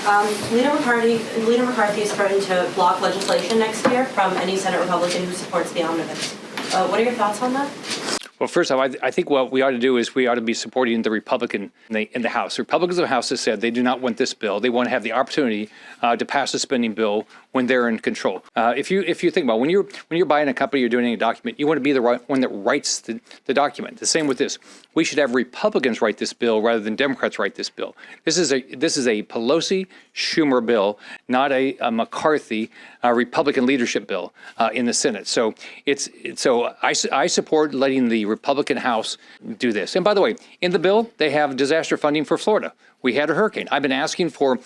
Leader McCarthy is threatening to block legislation next year from any Senate Republican who supports the Omnibus. What are your thoughts on that? Well, first off, I think what we ought to do is we ought to be supporting the Republican in the House. The Republicans in the House have said they do not want this bill. They want to have the opportunity to pass a spending bill when they're in control. If you think about it, when you're buying a company, you're doing any document, you want to be the one that writes the document. The same with this. We should have Republicans write this bill rather than Democrats write this bill. This is a Pelosi Schumer bill, not a McCarthy Republican leadership bill in the Senate. So I support letting the Republican House do this. And by the way, in the bill, they have disaster funding for Florida. We had a hurricane. I've been asking for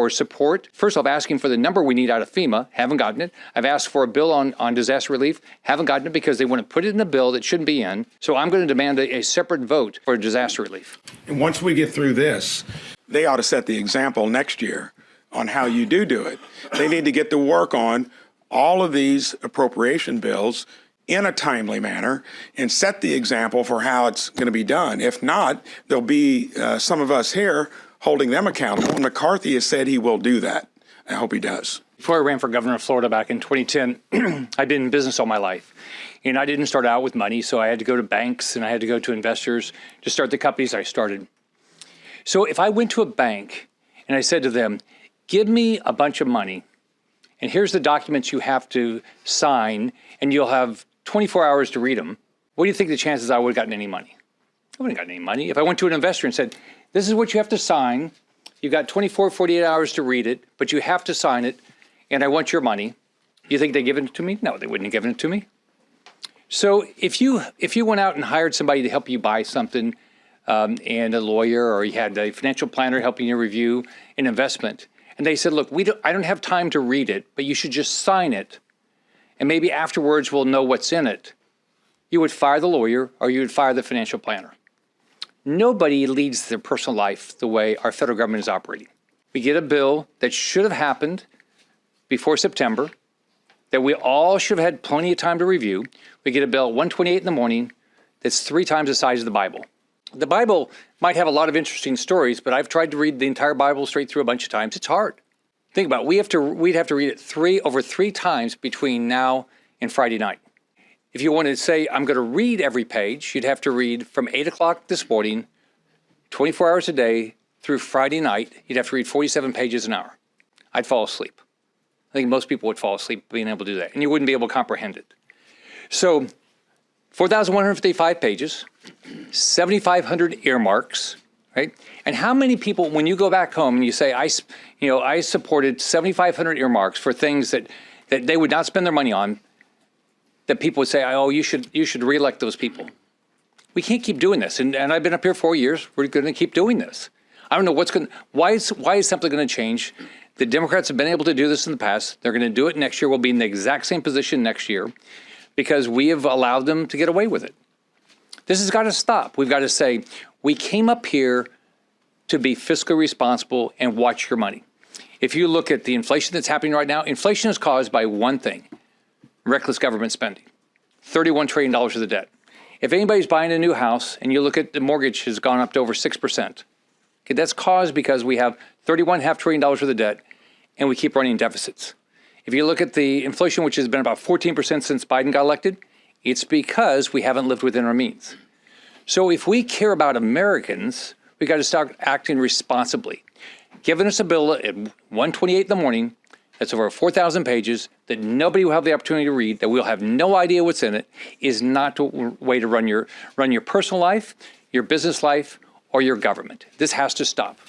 support. First off, asking for the number we need out of FEMA. Haven't gotten it. I've asked for a bill on disaster relief. Haven't gotten it because they want to put it in a bill that shouldn't be in. So I'm going to demand a separate vote for disaster relief. And once we get through this, they ought to set the example next year on how you do it. They need to get to work on all of these appropriation bills in a timely manner and set the example for how it's going to be done. If not, there'll be some of us here holding them accountable. And McCarthy has said he will do that. I hope he does. Before I ran for governor of Florida back in 2010, I've been in business all my life. And I didn't start out with money, so I had to go to banks and I had to go to investors to start the companies I started. So if I went to a bank and I said to them, give me a bunch of money, and here's the documents you have to sign, and you'll have 24 hours to read them, what do you think the chances I would have gotten any money? I wouldn't have gotten any money. If I went to an investor and said, this is what you have to sign, you've got 24, 48 hours to read it, but you have to sign it, and I want your money, you think they'd give it to me? No, they wouldn't have given it to me. So if you went out and hired somebody to help you buy something, and a lawyer, or you had a financial planner helping you review an investment, and they said, look, I don't have time to read it, but you should just sign it, and maybe afterwards we'll know what's in it, you would fire the lawyer or you would fire the financial planner. Nobody leads their personal life the way our federal government is operating. We get a bill that should have happened before September, that we all should have had plenty of time to review. We get a bill at 1:28 in the morning that's 3 times the size of the Bible. The Bible might have a lot of interesting stories, but I've tried to read the entire Bible straight through a bunch of times. It's hard. Think about it. We'd have to read it over three times between now and Friday night. If you wanted to say, I'm going to read every page, you'd have to read from 8 o'clock this morning, 24 hours a day, through Friday night. You'd have to read 47 pages an hour. I'd fall asleep. I think most people would fall asleep being able to do that, and you wouldn't be able to comprehend it. So 4,155 pages, 7,500 earmarks, right? And how many people, when you go back home and you say, I supported 7,500 earmarks for things that they would not spend their money on, that people would say, oh, you should reelect those people. We can't keep doing this. And I've been up here 4 years. We're going to keep doing this. I don't know why is something going to change? The Democrats have been able to do this in the past. They're going to do it next year. We'll be in the exact same position next year because we have allowed them to get away with it. This has got to stop. We've got to say, we came up here to be fiscally responsible and watch your money. If you look at the inflation that's happening right now, inflation is caused by one thing: reckless government spending. $31 trillion of the debt. If anybody's buying a new house and you look at the mortgage has gone up to over 6%, okay, that's caused because we have $31.5 trillion worth of debt and we keep running deficits. If you look at the inflation, which has been about 14% since Biden got elected, it's because we haven't lived within our means. So if we care about Americans, we got to start acting responsibly. Giving us a bill at 1:28 in the morning that's over 4,000 pages that nobody will have the opportunity to read, that we'll have no idea what's in it, is not the way to run your personal life, your business life, or your government. This has to stop.